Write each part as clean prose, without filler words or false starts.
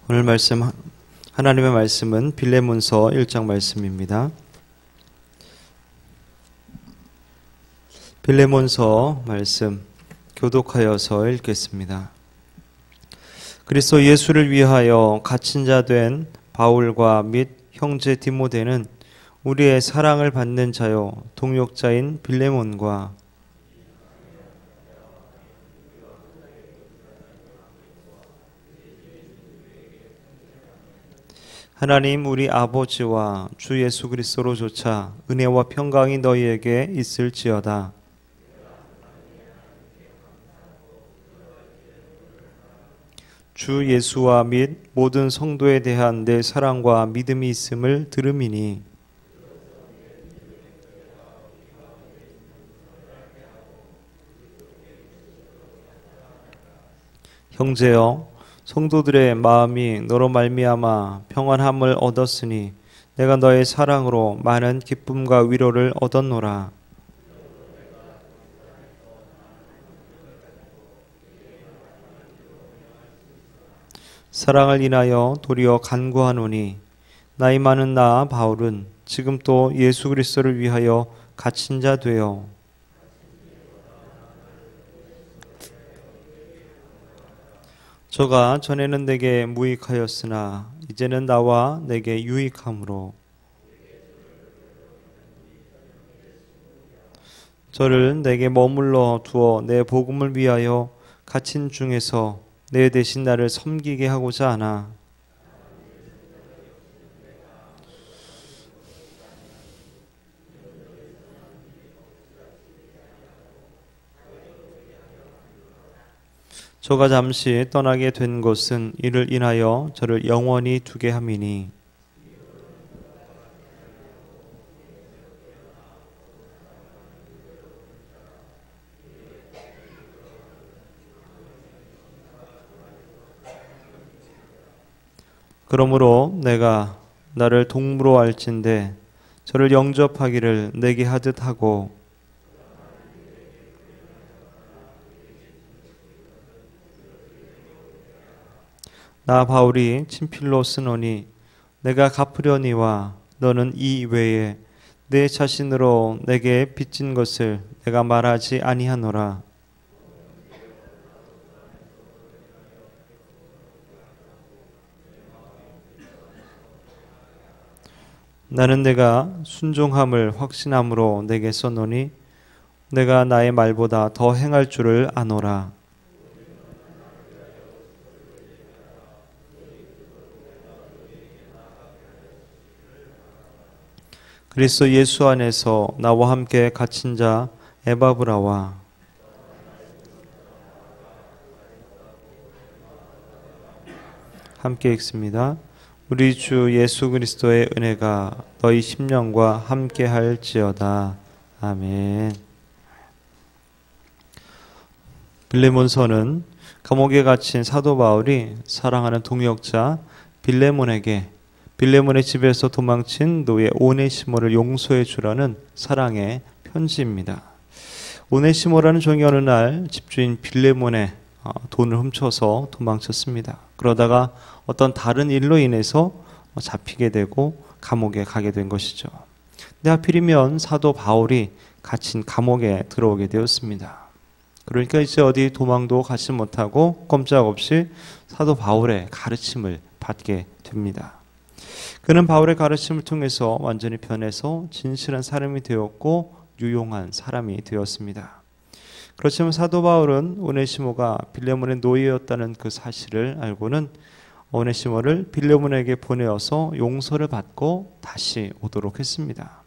오늘 말씀 하나님의 말씀은 빌레몬서 1장 말씀입니다. 빌레몬서 말씀 교독하여서 읽겠습니다. 그리스도 예수를 위하여 갇힌 자 된 바울과 및 형제 디모데는 우리의 사랑을 받는 자요 동역자인 빌레몬과 하나님 우리 아버지와 주 예수 그리스도로조차 은혜와 평강이 너희에게 있을지어다. 주 예수와 및 모든 성도에 대한 내 사랑과 믿음이 있음을 들음이니 형제여 성도들의 마음이 너로 말미암아 평안함을 얻었으니 내가 너의 사랑으로 많은 기쁨과 위로를 얻었노라. 사랑을 인하여 도리어 간구하노니 나이 많은 나 바울은 지금 또 예수 그리스도를 위하여 갇힌 자 되어 저가 전에는 내게 무익하였으나 이제는 나와 내게 유익함으로 저를 내게 머물러 두어 내 복음을 위하여 갇힌 중에서 내 대신 나를 섬기게 하고자 하나 저가 잠시 떠나게 된 것은 이를 인하여 저를 영원히 두게 함이니 그러므로 내가 나를 동무로 알진대 저를 영접하기를 내게 하듯 하고 나 바울이 친필로 쓰노니 내가 갚으려니와 너는 이 외에 내 자신으로 내게 빚진 것을 내가 말하지 아니하노라. 나는 내가 순종함을 확신함으로 내게 써노니 내가 나의 말보다 더 행할 줄을 아노라. 그리스도 예수 안에서 나와 함께 갇힌 자 에바브라와 함께 읽습니다. 우리 주 예수 그리스도의 은혜가 너희 심령과 함께 할지어다. 아멘. 빌레몬서는 감옥에 갇힌 사도 바울이 사랑하는 동역자 빌레몬에게 빌레몬의 집에서 도망친 노예 오네시모를 용서해 주라는 사랑의 편지입니다. 오네시모라는 종이 어느 날 집주인 빌레몬의 돈을 훔쳐서 도망쳤습니다. 그러다가 어떤 다른 일로 인해서 잡히게 되고 감옥에 가게 된 것이죠. 근데 하필이면 사도 바울이 갇힌 감옥에 들어오게 되었습니다. 그러니까 이제 어디 도망도 가지 못하고 꼼짝없이 사도 바울의 가르침을 받게 됩니다. 그는 바울의 가르침을 통해서 완전히 변해서 진실한 사람이 되었고 유용한 사람이 되었습니다. 그렇지만 사도 바울은 오네시모가 빌레몬의 노예였다는 그 사실을 알고는 오네시모를 빌레몬에게 보내어서 용서를 받고 다시 오도록 했습니다.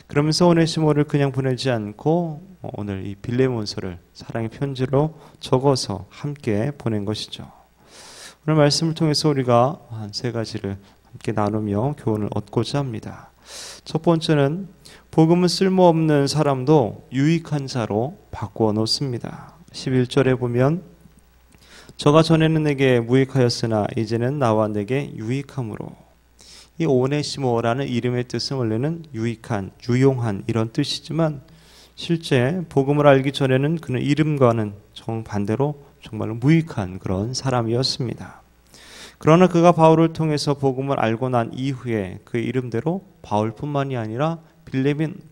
그러면서 오네시모를 그냥 보내지 않고 오늘 이 빌레몬서를 사랑의 편지로 적어서 함께 보낸 것이죠. 오늘 말씀을 통해서 우리가 한 세 가지를 함께 나누며 교훈을 얻고자 합니다. 첫 번째는 복음은 쓸모없는 사람도 유익한 자로 바꾸어 놓습니다. 11절에 보면 저가 전에는 내게 무익하였으나 이제는 나와 내게 유익함으로 이 오네시모라는 이름의 뜻은 원래는 유익한, 유용한 이런 뜻이지만 실제 복음을 알기 전에는 그는 이름과는 정반대로 정말 무익한 그런 사람이었습니다. 그러나 그가 바울을 통해서 복음을 알고 난 이후에 그의 이름대로 바울뿐만이 아니라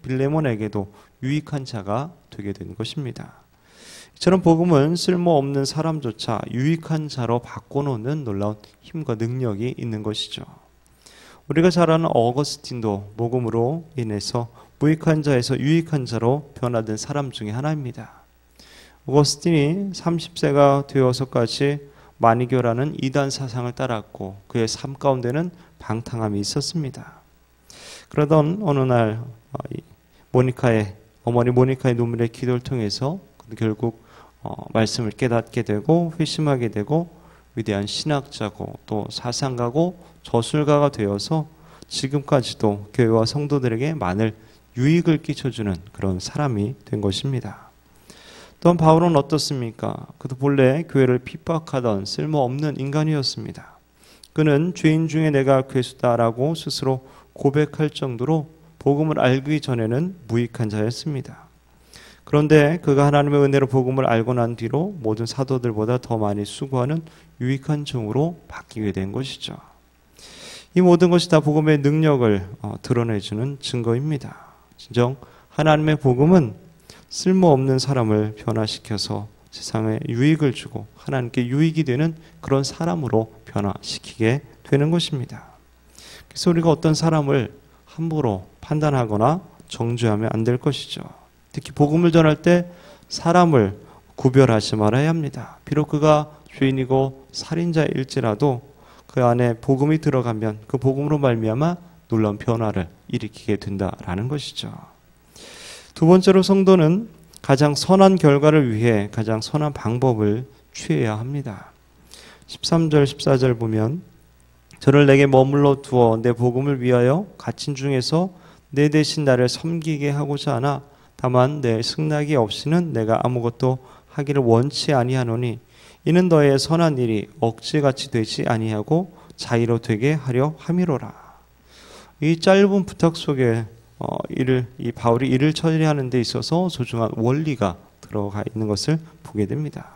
빌레몬에게도 유익한 자가 되게 된 것입니다. 이처럼 복음은 쓸모없는 사람조차 유익한 자로 바꿔놓는 놀라운 힘과 능력이 있는 것이죠. 우리가 잘 아는 어거스틴도 복음으로 인해서 무익한 자에서 유익한 자로 변화된 사람 중에 하나입니다. 어거스틴이 30세가 되어서까지 마니교라는 이단 사상을 따랐고 그의 삶 가운데는 방탕함이 있었습니다. 그러던 어느 날 어머니 모니카의 눈물의 기도를 통해서 결국 말씀을 깨닫게 되고 회심하게 되고 위대한 신학자고 또 사상가고 저술가가 되어서 지금까지도 교회와 성도들에게 많은 유익을 끼쳐주는 그런 사람이 된 것입니다. 또한 바울은 어떻습니까? 그도 본래 교회를 핍박하던 쓸모없는 인간이었습니다. 그는 죄인 중에 내가 괴수다라고 스스로 고백할 정도로 복음을 알기 전에는 무익한 자였습니다. 그런데 그가 하나님의 은혜로 복음을 알고 난 뒤로 모든 사도들보다 더 많이 수고하는 유익한 종으로 바뀌게 된 것이죠. 이 모든 것이 다 복음의 능력을 드러내주는 증거입니다. 진정 하나님의 복음은 쓸모없는 사람을 변화시켜서 세상에 유익을 주고 하나님께 유익이 되는 그런 사람으로 변화시키게 되는 것입니다. 그래서 우리가 어떤 사람을 함부로 판단하거나 정죄하면 안 될 것이죠. 특히 복음을 전할 때 사람을 구별하지 말아야 합니다. 비록 그가 죄인이고 살인자일지라도 그 안에 복음이 들어가면 그 복음으로 말미암아 놀라운 변화를 일으키게 된다라는 것이죠. 두 번째로 성도는 가장 선한 결과를 위해 가장 선한 방법을 취해야 합니다. 13절 14절 보면 저를 내게 머물러 두어 내 복음을 위하여 갇힌 중에서 내 대신 나를 섬기게 하고자 하나 다만 내 승낙이 없이는 내가 아무것도 하기를 원치 아니하노니 이는 너의 선한 일이 억지같이 되지 아니하고 자의로 되게 하려 함이로라. 이 짧은 부탁 속에 이 바울이 일을 처리하는 데 있어서 소중한 원리가 들어가 있는 것을 보게 됩니다.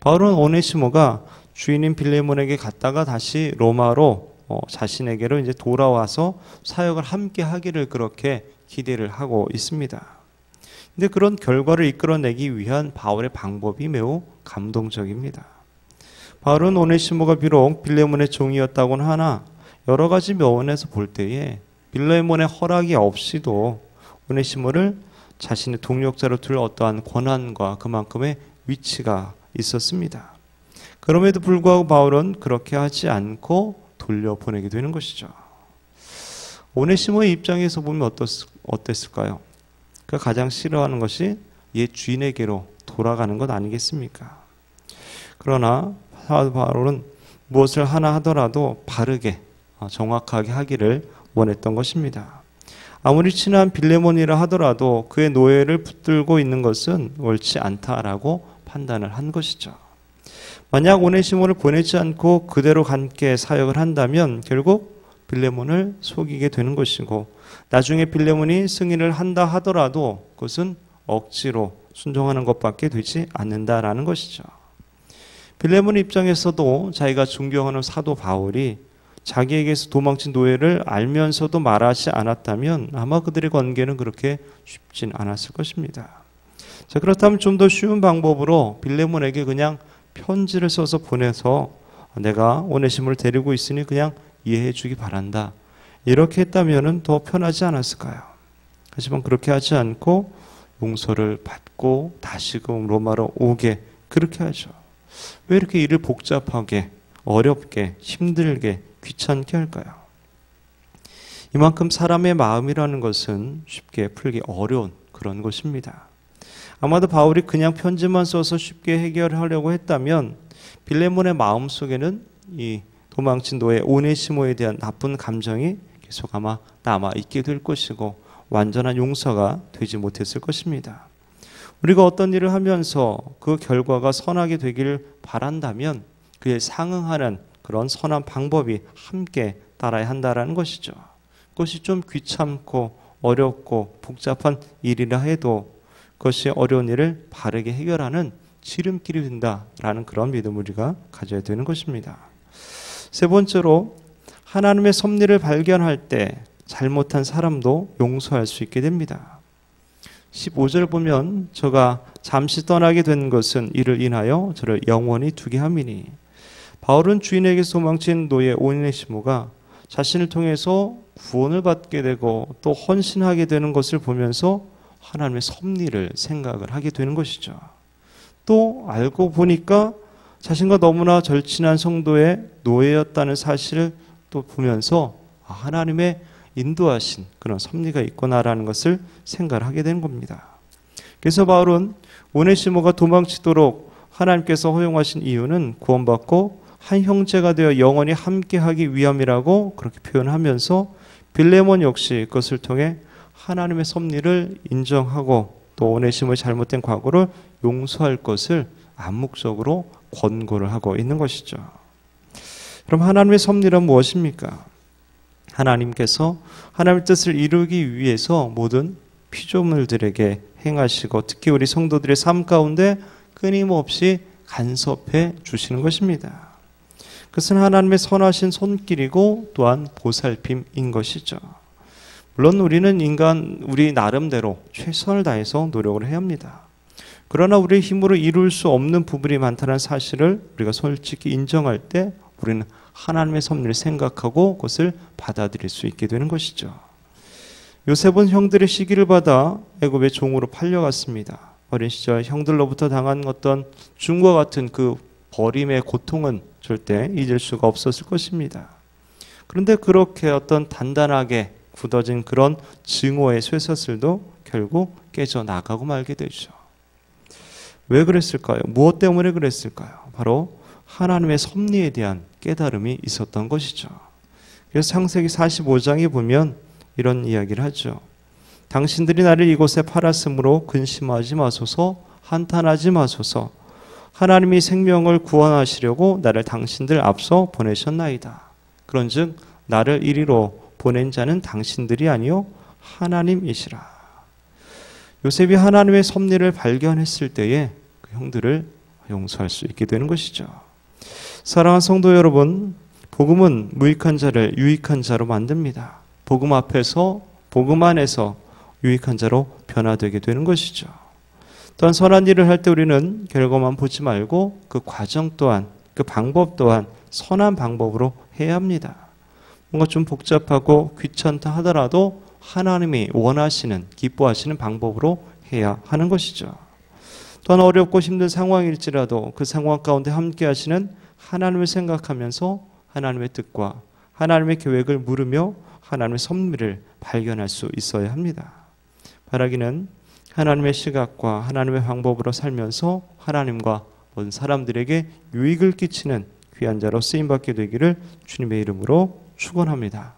바울은 오네시모가 주인인 빌레몬에게 갔다가 다시 로마로 자신에게로 이제 돌아와서 사역을 함께 하기를 그렇게 기대를 하고 있습니다. 근데 그런 결과를 이끌어내기 위한 바울의 방법이 매우 감동적입니다. 바울은 오네시모가 비록 빌레몬의 종이었다고는 하나 여러 가지 면에서 볼 때에 빌레몬의 허락이 없이도 오네시모를 자신의 동력자로 둘 어떠한 권한과 그만큼의 위치가 있었습니다. 그럼에도 불구하고 바울은 그렇게 하지 않고 돌려보내게 되는 것이죠. 오네시모의 입장에서 보면 어땠을까요? 그가 가장 싫어하는 것이 옛 주인에게로 돌아가는 것 아니겠습니까? 그러나 바울은 무엇을 하나 하더라도 바르게 정확하게 하기를 원했던 것입니다. 아무리 친한 빌레몬이라 하더라도 그의 노예를 붙들고 있는 것은 옳지 않다라고 판단을 한 것이죠. 만약 오네시모를 보내지 않고 그대로 함께 사역을 한다면 결국 빌레몬을 속이게 되는 것이고 나중에 빌레몬이 승인을 한다 하더라도 그것은 억지로 순종하는 것밖에 되지 않는다라는 것이죠. 빌레몬 입장에서도 자기가 존경하는 사도 바울이 자기에게서 도망친 노예를 알면서도 말하지 않았다면 아마 그들의 관계는 그렇게 쉽진 않았을 것입니다. 자, 그렇다면 좀 더 쉬운 방법으로 빌레몬에게 그냥 편지를 써서 보내서 내가 오네시모를 데리고 있으니 그냥 이해해 주기 바란다. 이렇게 했다면 더 편하지 않았을까요? 하지만 그렇게 하지 않고 용서를 받고 다시금 로마로 오게 그렇게 하죠. 왜 이렇게 일을 복잡하게 어렵게 힘들게 귀찮게 할까요? 이만큼 사람의 마음이라는 것은 쉽게 풀기 어려운 그런 것입니다. 아마도 바울이 그냥 편지만 써서 쉽게 해결하려고 했다면 빌레몬의 마음속에는 이 도망친 노예 오네시모에 대한 나쁜 감정이 계속 아마 남아 있게 될 것이고 완전한 용서가 되지 못했을 것입니다. 우리가 어떤 일을 하면서 그 결과가 선하게 되기를 바란다면 그에 상응하는 그런 선한 방법이 함께 따라야 한다는 것이죠. 그것이 좀 귀찮고 어렵고 복잡한 일이라 해도 그것이 어려운 일을 바르게 해결하는 지름길이 된다라는 그런 믿음을 우리가 가져야 되는 것입니다. 세 번째로 하나님의 섭리를 발견할 때 잘못한 사람도 용서할 수 있게 됩니다. 15절 보면 저가 잠시 떠나게 된 것은 이를 인하여 저를 영원히 두게 함이니. 바울은 주인에게서 도망친 노예 오네시모가 자신을 통해서 구원을 받게 되고 또 헌신하게 되는 것을 보면서 하나님의 섭리를 생각을 하게 되는 것이죠. 또 알고 보니까 자신과 너무나 절친한 성도의 노예였다는 사실을 또 보면서 하나님의 인도하신 그런 섭리가 있구나라는 것을 생각을 하게 된 겁니다. 그래서 바울은 오네시모가 도망치도록 하나님께서 허용하신 이유는 구원받고 한 형제가 되어 영원히 함께하기 위함이라고 그렇게 표현하면서 빌레몬 역시 그것을 통해 하나님의 섭리를 인정하고 또 오네시모의 잘못된 과거를 용서할 것을 암묵적으로 권고를 하고 있는 것이죠. 그럼 하나님의 섭리란 무엇입니까? 하나님께서 하나님의 뜻을 이루기 위해서 모든 피조물들에게 행하시고 특히 우리 성도들의 삶 가운데 끊임없이 간섭해 주시는 것입니다. 그것은 하나님의 선하신 손길이고 또한 보살핌인 것이죠. 물론 우리는 우리 나름대로 최선을 다해서 노력을 해야 합니다. 그러나 우리의 힘으로 이룰 수 없는 부분이 많다는 사실을 우리가 솔직히 인정할 때 우리는 하나님의 섭리를 생각하고 그것을 받아들일 수 있게 되는 것이죠. 요셉은 형들의 시기를 받아 애굽의 종으로 팔려갔습니다. 어린 시절 형들로부터 당한 어떤 죽음과 같은 그 버림의 고통은 절대 잊을 수가 없었을 것입니다. 그런데 그렇게 어떤 단단하게 굳어진 그런 증오의 쇠사슬도 결국 깨져나가고 말게 되죠. 왜 그랬을까요? 무엇 때문에 그랬을까요? 바로 하나님의 섭리에 대한 깨달음이 있었던 것이죠. 그래서 창세기 45장에 보면 이런 이야기를 하죠. 당신들이 나를 이곳에 팔았으므로 근심하지 마소서, 한탄하지 마소서. 하나님이 생명을 구원하시려고 나를 당신들 앞서 보내셨나이다. 그런즉 나를 이리로 보낸 자는 당신들이 아니요 하나님이시라. 요셉이 하나님의 섭리를 발견했을 때에 그 형들을 용서할 수 있게 되는 것이죠. 사랑하는 성도 여러분, 복음은 무익한 자를 유익한 자로 만듭니다. 복음 앞에서 복음 안에서 유익한 자로 변화되게 되는 것이죠. 또한 선한 일을 할 때 우리는 결과만 보지 말고 그 과정 또한 그 방법 또한 선한 방법으로 해야 합니다. 뭔가 좀 복잡하고 귀찮다 하더라도 하나님이 원하시는 기뻐하시는 방법으로 해야 하는 것이죠. 또한 어렵고 힘든 상황일지라도 그 상황 가운데 함께 하시는 하나님을 생각하면서 하나님의 뜻과 하나님의 계획을 물으며 하나님의 섭리를 발견할 수 있어야 합니다. 바라기는 하나님의 시각과 하나님의 방법으로 살면서 하나님과 모든 사람들에게 유익을 끼치는 귀한 자로 쓰임받게 되기를 주님의 이름으로 축원합니다.